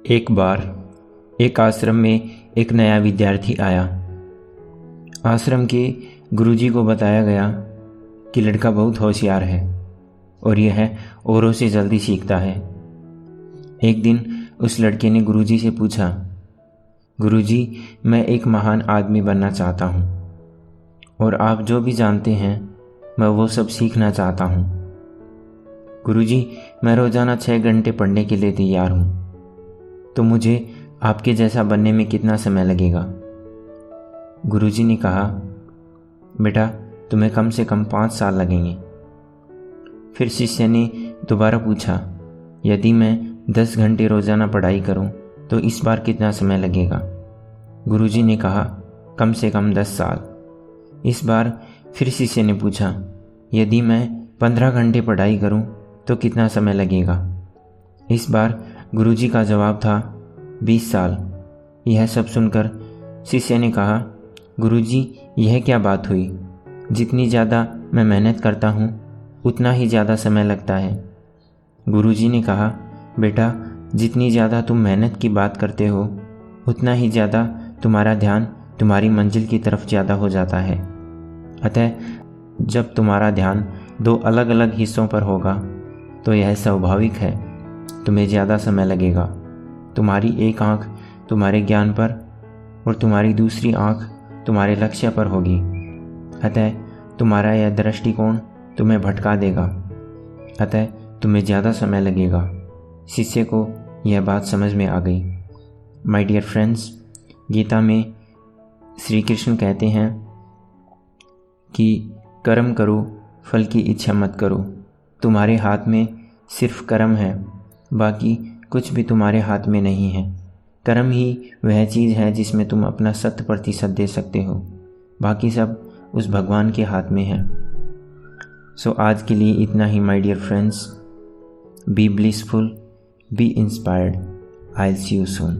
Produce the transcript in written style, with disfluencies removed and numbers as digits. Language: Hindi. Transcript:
एक बार एक आश्रम में एक नया विद्यार्थी आया। आश्रम के गुरुजी को बताया गया कि लड़का बहुत होशियार है और यह औरों से जल्दी सीखता है। एक दिन उस लड़के ने गुरुजी से पूछा, गुरुजी, मैं एक महान आदमी बनना चाहता हूँ और आप जो भी जानते हैं मैं वो सब सीखना चाहता हूँ। गुरुजी, मैं रोज़ाना 6 घंटे पढ़ने के लिए तैयार हूँ, तो मुझे आपके जैसा बनने में कितना समय लगेगा? गुरुजी ने कहा, बेटा, तुम्हें कम से कम 5 साल लगेंगे। फिर शिष्य ने दोबारा पूछा, यदि मैं 10 घंटे रोज़ाना पढ़ाई करूं तो इस बार कितना समय लगेगा? गुरुजी ने कहा, कम से कम 10 साल। इस बार फिर शिष्य ने पूछा, यदि मैं 15 घंटे पढ़ाई करूं तो कितना समय लगेगा? इस बार गुरुजी का जवाब था 20 साल। यह सब सुनकर शिष्य ने कहा, गुरुजी, यह क्या बात हुई? जितनी ज़्यादा मैं मेहनत करता हूँ उतना ही ज़्यादा समय लगता है। गुरुजी ने कहा, बेटा, जितनी ज़्यादा तुम मेहनत की बात करते हो उतना ही ज़्यादा तुम्हारा ध्यान तुम्हारी मंजिल की तरफ ज़्यादा हो जाता है। अतः जब तुम्हारा ध्यान 2 अलग अलग हिस्सों पर होगा तो यह स्वाभाविक है, तुम्हें ज़्यादा समय लगेगा। तुम्हारी एक आँख तुम्हारे ज्ञान पर और तुम्हारी दूसरी आँख तुम्हारे लक्ष्य पर होगी। अतः तुम्हारा यह दृष्टिकोण तुम्हें भटका देगा, अतः तुम्हें ज़्यादा समय लगेगा। शिष्य को यह बात समझ में आ गई। माय डियर फ्रेंड्स, गीता में श्री कृष्ण कहते हैं कि कर्म करो, फल की इच्छा मत करो। तुम्हारे हाथ में सिर्फ कर्म है, बाकी कुछ भी तुम्हारे हाथ में नहीं है। कर्म ही वह चीज़ है जिसमें तुम अपना 100% दे सकते हो, बाकी सब उस भगवान के हाथ में है। सो आज के लिए इतना ही my dear friends. Be blissful, be inspired. I will see you soon.